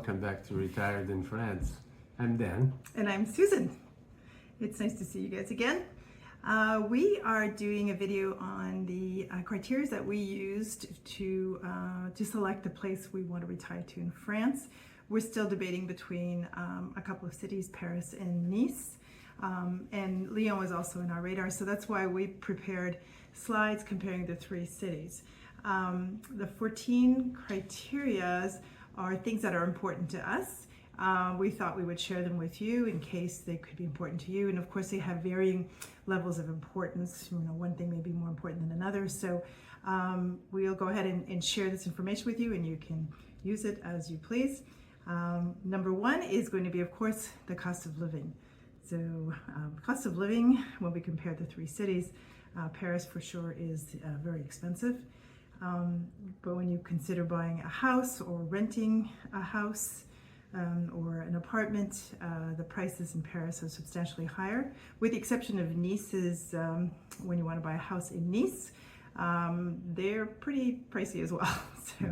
welcome back to Retired in France. I'm Dan. And I'm Susan. It's nice to see you guys again. We are doing a video on the criteria that we used to select the place we want to retire to in France. We're still debating between a couple of cities, Paris and Nice. And Lyon was also in our radar, so that's why we prepared slides comparing the three cities. The 14 criterias are things that are important to us. We thought we would share them with you in case they could be important to you. And of course, they have varying levels of importance. You know, one thing may be more important than another. So we'll go ahead and share this information with you, and you can use it as you please. Number one is going to be, of course, the cost of living. So cost of living, when we compare the three cities, Paris for sure is very expensive. But when you consider buying a house or renting a house or an apartment, the prices in Paris are substantially higher, with the exception of Nice's. When you want to buy a house in Nice, they're pretty pricey as well. So,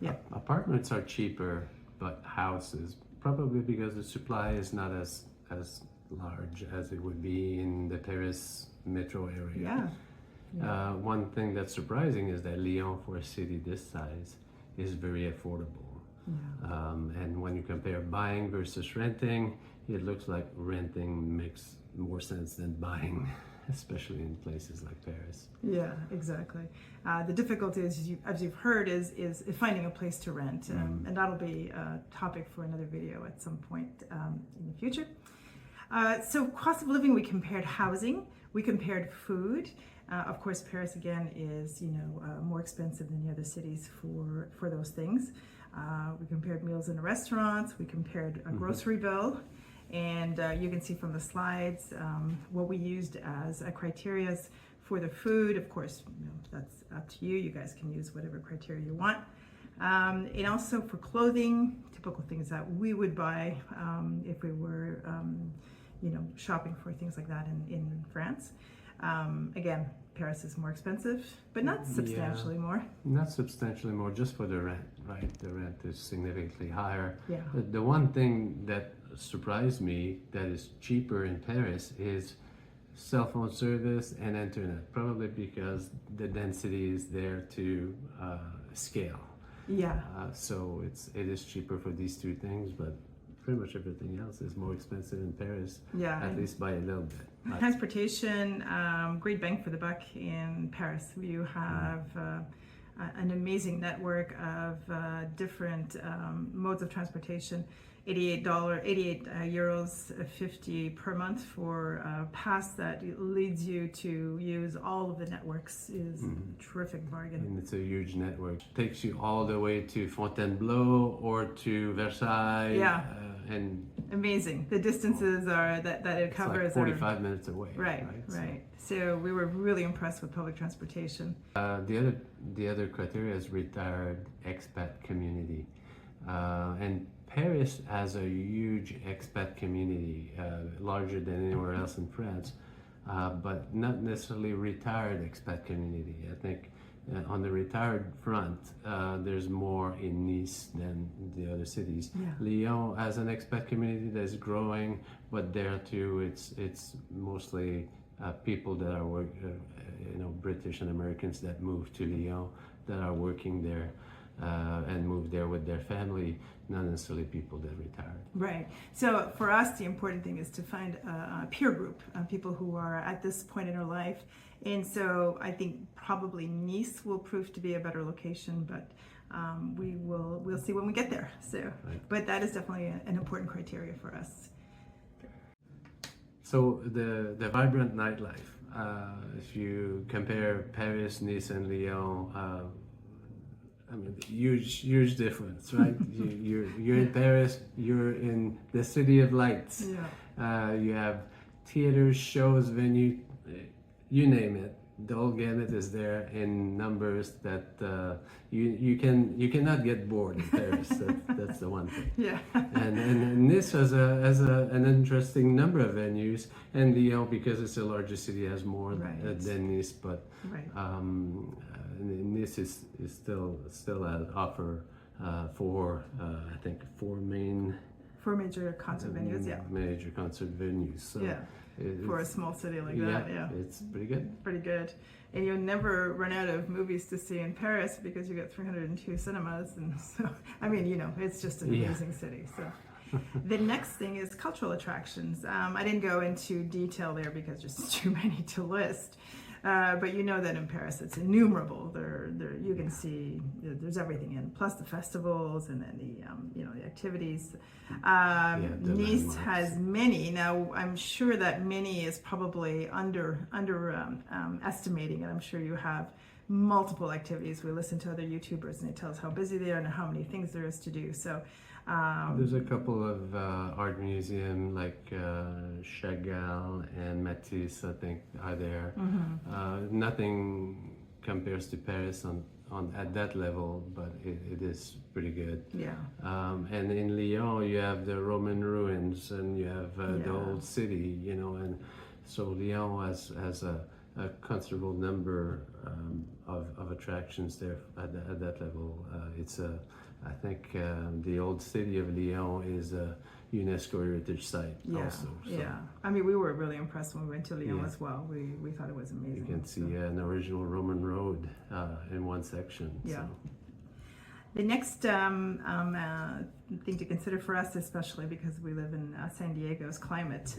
yeah. Apartments are cheaper, but houses, probably because the supply is not as large as it would be in the Paris metro area. Yeah. One thing that's surprising is that Lyon, for a city this size, is very affordable. Yeah. And when you compare buying versus renting, it looks like renting makes more sense than buying, especially in places like Paris. Yeah, exactly. The difficulty is, as you've heard, is finding a place to rent, and that'll be a topic for another video at some point in the future. So cost of living, we compared housing, we compared food. Of course, Paris again is more expensive than the other cities for those things. We compared meals in restaurants, we compared a grocery bill, and you can see from the slides what we used as criteria for the food. Of course, that's up to you. You guys can use whatever criteria you want. And also for clothing, typical things that we would buy if we were shopping for things like that in France. Again, Paris is more expensive, but not substantially more. Not substantially more, just for the rent, right? The rent is significantly higher. Yeah. The one thing that surprised me that is cheaper in Paris is cell phone service and internet, probably because the density is there to scale. Yeah. So it is cheaper for these two things, but pretty much everything else is more expensive in Paris, at least by a little bit. Transportation, great bang for the buck in Paris. You have an amazing network of different modes of transportation. €88, 50 per month for a pass that leads you to use all of the networks is a terrific bargain. And it's a huge network. Takes you all the way to Fontainebleau or to Versailles. Yeah. And amazing. The distances are that it covers. It's like 45 minutes away. Right. So we were really impressed with public transportation. The other criteria is retired expat community, and Paris has a huge expat community, larger than anywhere else in France, but not necessarily retired expat community. I think on the retired front, there's more in Nice than the other cities. Yeah. Lyon has an expat community that's growing, but there too, it's mostly people that are British and Americans that move to Lyon, that are working there. And move there with their family, not necessarily people that retired. Right. So for us, the important thing is to find a peer group, people who are at this point in their life. And so I think probably Nice will prove to be a better location, but we'll see when we get there. So, right. But that is definitely an important criteria for us. So the vibrant nightlife. If you compare Paris, Nice, and Lyon. I mean, huge difference, right? you're in Paris, you're in the city of lights. Yeah. You have theaters, shows, venue, you name it. The whole gamut is there in numbers that you cannot get bored in Paris. That's the one thing. Yeah. And Nice has an interesting number of venues, and Lyon, because it's the largest city, has more than Nice. But Nice is still offer I think four main Four major concert venues, yeah. major concert venues. So Yeah. For a small city like that, yeah. It's pretty good. Pretty good. And you'll never run out of movies to see in Paris because you got 302 cinemas. And so, I mean, you know, it's just an amazing city. So the next thing is cultural attractions. I didn't go into detail there because there's too many to list. But you know that in Paris it's innumerable. There you can see there's everything in, plus the festivals and then the activities. The Nice landmarks. has many. Now I'm sure that many is probably estimating, and I'm sure you have multiple activities. We listen to other YouTubers and they tell us how busy they are and how many things there is to do. So. There's a couple of art museums like Chagall and Matisse, I think, are there. Nothing compares to Paris at that level, but it is pretty good. Yeah. And in Lyon, you have the Roman ruins and you have the old city, you know, and so Lyon has a considerable number of attractions there at that level. I think the old city of Lyon is a UNESCO heritage site also. So Yeah. I mean, we were really impressed when we went to Lyon as well. We thought it was amazing. you can see an original Roman road in one section. Yeah. So. The next thing to consider for us, especially because we live in San Diego's climate.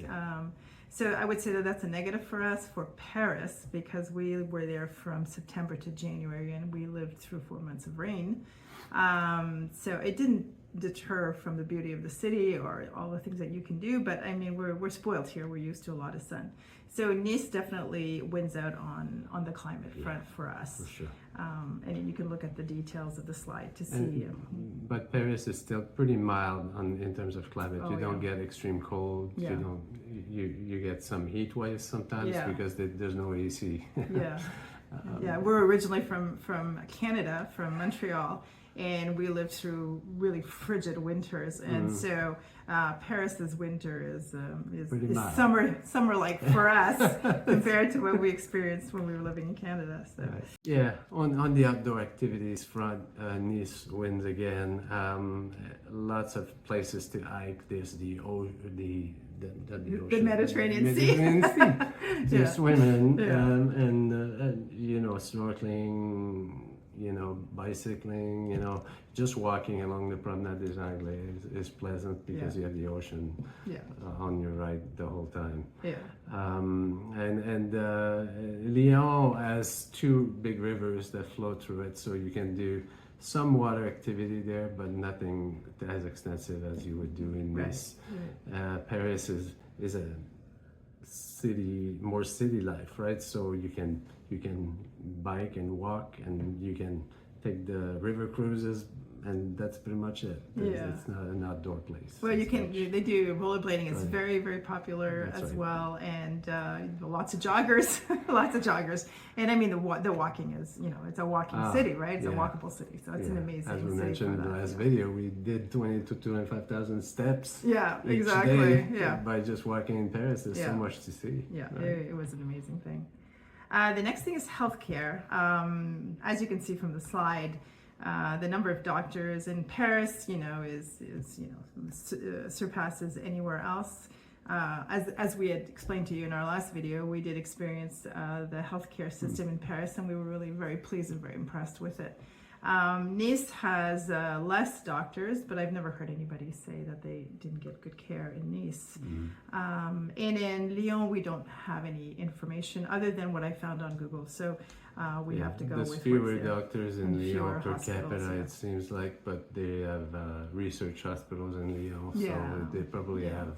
So I would say that that's a negative for us for Paris because we were there from September to January and we lived through 4 months of rain. So it didn't deter from the beauty of the city or all the things that you can do, but I mean we're spoiled here. We're used to a lot of sun. So Nice definitely wins out on the climate front for us. For sure. And you can look at the details of the slide to see. But Paris is still pretty mild in terms of climate. You don't get extreme cold. Yeah. You don't. You get some heat waves sometimes because there's no AC. Yeah, we're originally from Canada, from Montreal, and we lived through really frigid winters, and so Paris's winter is summer like for us compared to what we experienced when we were living in Canada. So yeah, on the outdoor activities front, Nice wins again. Lots of places to hike. There's the Mediterranean Sea. To swim in, and you know, snorkeling, you know, bicycling, you know, just walking along the Promenade des Anglais is pleasant because you have the ocean on your right the whole time. And Lyon has two big rivers that flow through it, so you can do some water activity there, but nothing as extensive as you would do in Nice. Paris is a more city life, right? So you can bike and walk, and you can take the river cruises, and that's pretty much it. It's not an outdoor place. Well, you can. They do rollerblading. It's very, very popular well, and lots of joggers, And I mean, the walking is, you know, it's a walking city, right? It's a walkable city, so it's an amazing city. As we mentioned in the last video, we did 20 to 25,000 steps. Yeah, each exactly. Day by just walking in Paris. There's so much to see. Yeah, it was an amazing thing. The next thing is healthcare. As you can see from the slide, the number of doctors in Paris, you know, surpasses anywhere else. As we had explained to you in our last video, we did experience the healthcare system in Paris, and we were really very pleased and very impressed with it. Nice has less doctors, but I've never heard anybody say that they didn't get good care in Nice. And in Lyon, we don't have any information other than what I found on Google. So we have to go with fewer doctors in Lyon per hospitals, capita, it seems like, but they have research hospitals in Lyon, so they probably have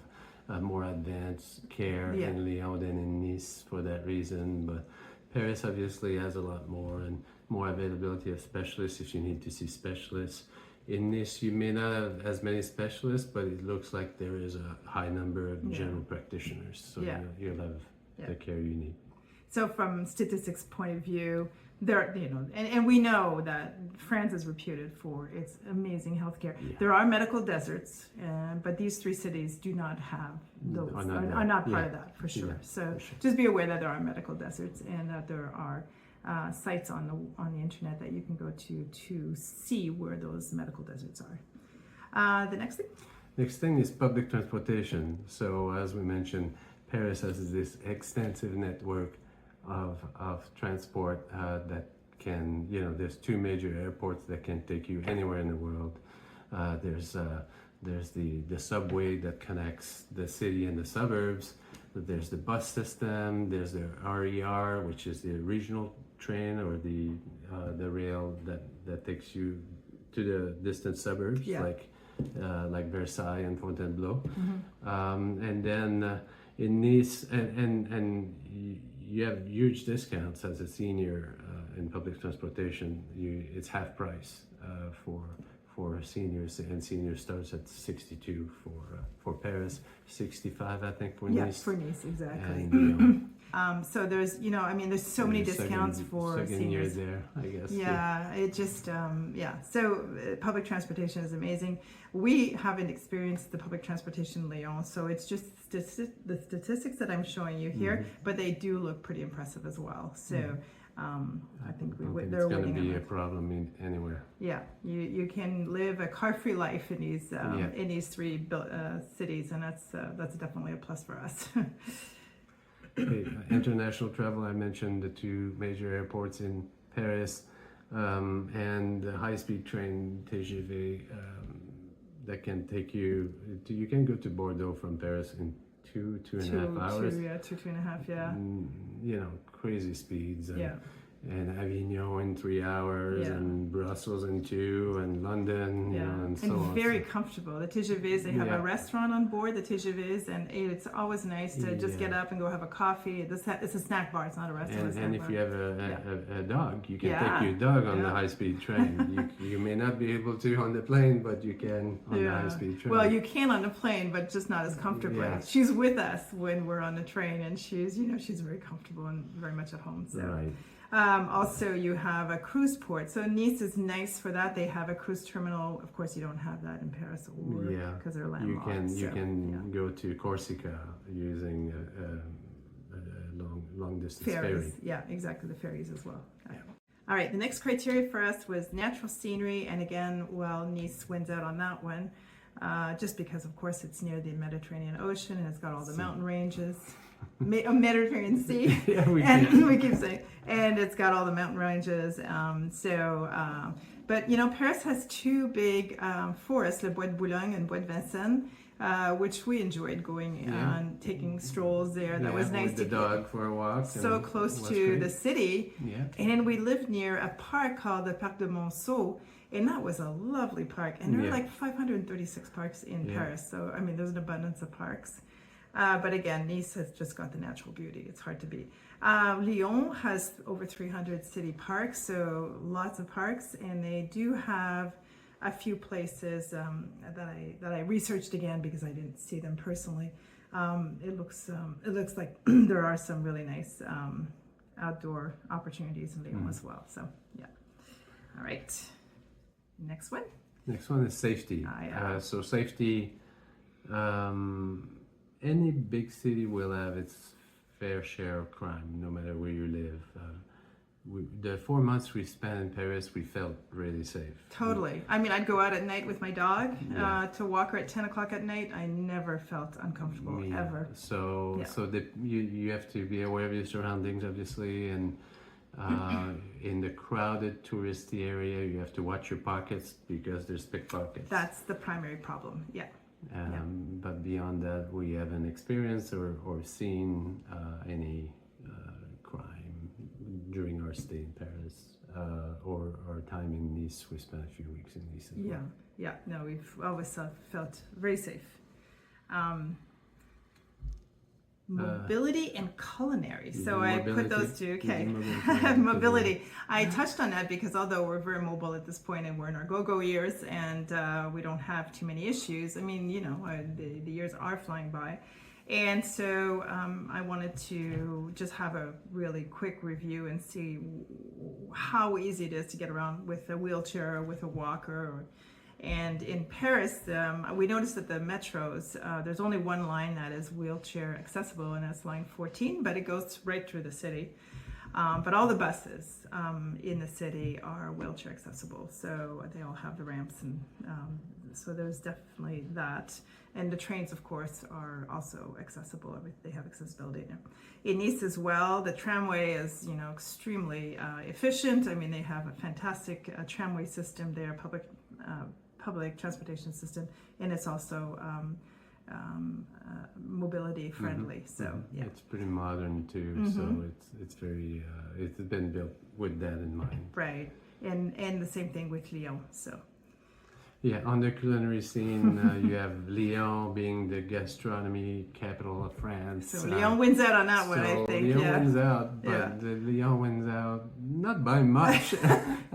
more advanced care in Lyon than in Nice for that reason. But Paris obviously has a lot more and more availability of specialists if you need to see specialists. In Nice, you may not have as many specialists, but it looks like there is a high number of general practitioners, so you'll have the care you need. So from statistics point of view, there, you know, and we know that France is reputed for its amazing healthcare. There are medical deserts, but these three cities do not have those, are not part of that for sure. So just be aware that there are medical deserts and that there are sites on the internet that you can go to see where those medical deserts are. The next thing. Next thing is public transportation. So as we mentioned, Paris has this extensive network of transport that can, there's two major airports that can take you anywhere in the world. There's the subway that connects the city and the suburbs. There's the bus system. There's the RER, which is the regional train or the rail that takes you to the distant suburbs, like Versailles and Fontainebleau. And then in Nice, and you have huge discounts as a senior in public transportation. It's half price for seniors, and senior starts at 62 for Paris, 65 I think for Nice. Yeah, for Nice, exactly. And, so there's, there's so many discounts for second seniors. year there, I guess. Yeah, it just, So public transportation is amazing. We haven't experienced the public transportation in Lyon, so it's just the statistics that I'm showing you here, but they do look pretty impressive as well. So I think I don't think they're it's going to winning be on a that. problem anywhere. Yeah, you can live a car-free life in these three cities, and that's definitely a plus for us. Okay, international travel, I mentioned the two major airports in Paris, and the high-speed train TGV that can take you can go to Bordeaux from Paris in two and a half hours. Two and a half, yeah. Crazy speeds. And Avignon in 3 hours, and Brussels in 2, and London, and so on. And very comfortable. The TGVs, they have a restaurant on board, the TGVs, and it's always nice to just get up and go have a coffee. It's a snack bar, it's not a restaurant. And if you have a dog, you can take your dog on the high-speed train. you may not be able to on the plane, but you can on the high-speed train. Well, you can on the plane, but just not as comfortably. Yeah. She's with us when we're on the train, and she's very comfortable and very much at home. So. Right. Also, you have a cruise port. So Nice is nice for that. They have a cruise terminal. Of course, you don't have that in Paris because they're landlocked. You can go to Corsica using a long distance ferry. Yeah, exactly. The ferries as well. All right. The next criteria for us was natural scenery, and again, Nice wins out on that one, just because, of course, it's near the Mediterranean Ocean and it's got all the mountain ranges. Mediterranean Sea. We keep saying, and it's got all the mountain ranges. But Paris has two big forests, Le Bois de Boulogne and Bois de Vincennes, which we enjoyed going on, taking strolls there. That was nice with the dog for a walk. So close to the city. Yeah. And we lived near a park called the Parc de Monceau. And that was a lovely park. And there are like 536 parks in Paris. So, there's an abundance of parks. But again, Nice has just got the natural beauty. It's hard to beat. Lyon has over 300 city parks, so lots of parks, and they do have a few places that I researched again because I didn't see them personally. It looks like there are some really nice outdoor opportunities in Lyon as well. So yeah. All right. Next one. Next one is safety. So safety. Any big city will have its fair share of crime, no matter where you live. The 4 months we spent in Paris, we felt really safe. Totally. I'd go out at night with my dog to walk her at 10 o'clock at night. I never felt uncomfortable, ever. So you have to be aware of your surroundings, obviously, and in the crowded touristy area, you have to watch your pockets because there's pickpockets. That's the primary problem, But beyond that, we haven't experienced or seen any crime during our stay in Paris or our time in Nice. We spent a few weeks in Nice as well. No, we've always felt very safe. Mobility and culinary. So I put those two. Okay. Mobility. I touched on that because although we're very mobile at this point and we're in our go-go years and we don't have too many issues, the years are flying by. And so I wanted to just have a really quick review and see how easy it is to get around with a wheelchair or with a walker. And in Paris, we noticed that the metros, there's only one line that is wheelchair accessible, and that's line 14, but it goes right through the city. But all the buses in the city are wheelchair accessible, so they all have the ramps, and so there's definitely that. And the trains, of course, are also accessible. They have accessibility now. In Nice as well, the tramway is, extremely efficient. I mean, they have a fantastic tramway system there, public transportation system, and it's also mobility friendly. So yeah, it's pretty modern too. So it's very it's been built with that in mind. Right, and the same thing with Lyon. So. Yeah, on the culinary scene, you have Lyon being the gastronomy capital of France. So Lyon wins out on that one, I think. Lyon wins out, but Lyon wins out not by much.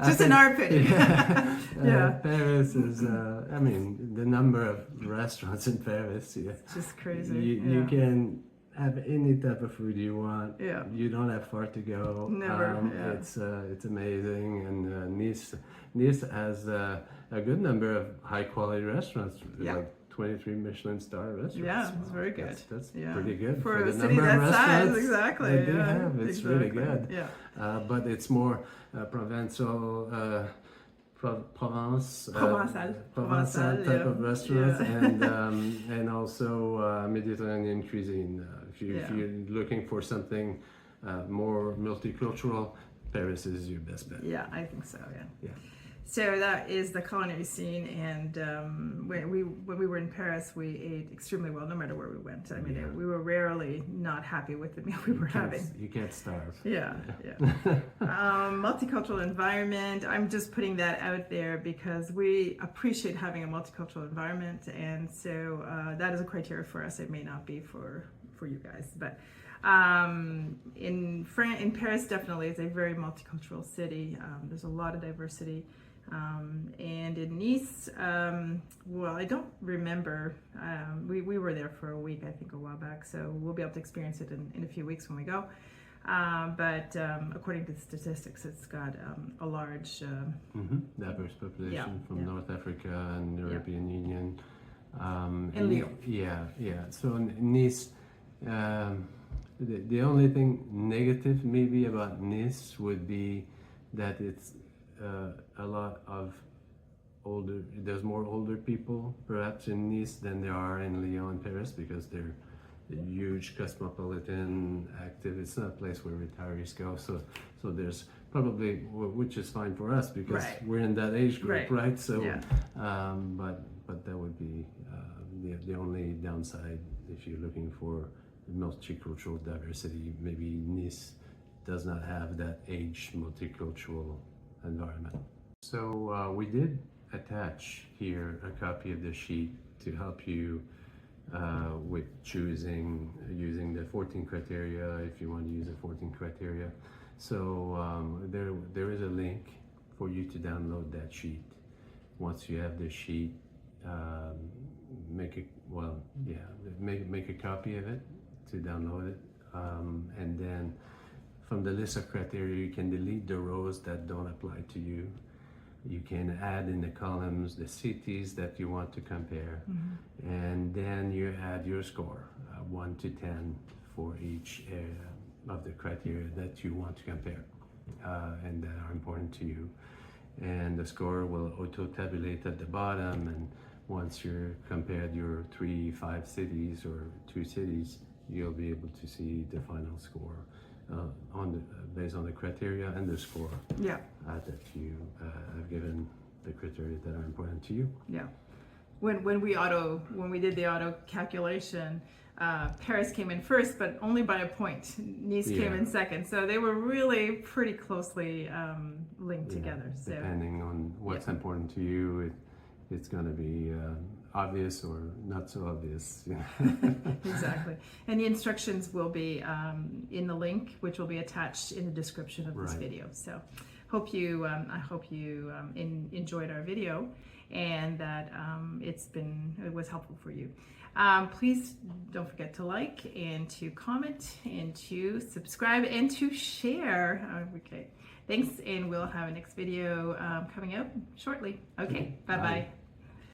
Just in our opinion. Paris is, the number of restaurants in Paris. Yeah. It's just crazy. You can have any type of food you want. Yeah. You don't have far to go. Never. It's amazing, and Nice has a good number of high quality restaurants, like 23 Michelin star restaurants. Yeah, it's very good. That's pretty good for the a city number that of restaurants size. Exactly. that they have. It's really good. Yeah. But it's more Provençal. Provençal type of restaurants, and also Mediterranean cuisine. If you're looking for something more multicultural, Paris is your best bet. Yeah, I think so. Yeah. So that is the culinary scene, and when we were in Paris, we ate extremely well, no matter where we went. I mean, we were rarely not happy with the meal we were having. You can't starve. Yeah. Multicultural environment. I'm just putting that out there because we appreciate having a multicultural environment, and so that is a criteria for us. It may not be for you guys, but. In Paris, definitely, it's a very multicultural city. There's a lot of diversity. And in Nice, well, I don't remember. We were there for a week, I think, a while back, so we'll be able to experience it in a few weeks when we go. But according to the statistics, it's got a large diverse population from North Africa and European Union. And Lyon. Yeah. So Nice, the only thing negative maybe about Nice would be that it's a lot of there's more older people perhaps in Nice than there are in Lyon and Paris, because they're huge cosmopolitan active. It's not a place where retirees go, so there's probably, which is fine for us because we're in that age group, right? So but that would be the only downside if you're looking for multicultural diversity. Maybe Nice does not have that age multicultural environment. So we did attach here a copy of the sheet to help you with choosing using the 14 criteria, if you want to use the 14 criteria. So there is a link for you to download that sheet. Once you have the sheet, make a copy of it to download it, and then from the list of criteria you can delete the rows that don't apply to you. You can add in the columns the cities that you want to compare, and then you add your score, 1 to 10 for each of the criteria that you want to compare and that are important to you. And the score will auto-tabulate at the bottom, and once you're compared your 3-5 cities or 2 cities, you'll be able to see the final score based on the criteria and the score that you have given the criteria that are important to you. Yeah. When we did the auto calculation, Paris came in first, but only by a point. Nice came in second, so they were really pretty closely linked together. So depending on what's important to you, it's going to be obvious or not so obvious. Exactly. And the instructions will be in the link, which will be attached in the description of this video. So I hope you enjoyed our video, and that it was helpful for you. Please don't forget to like and to comment and to subscribe and to share. Okay. Thanks, and we'll have a next video coming out shortly. Okay. Bye-bye.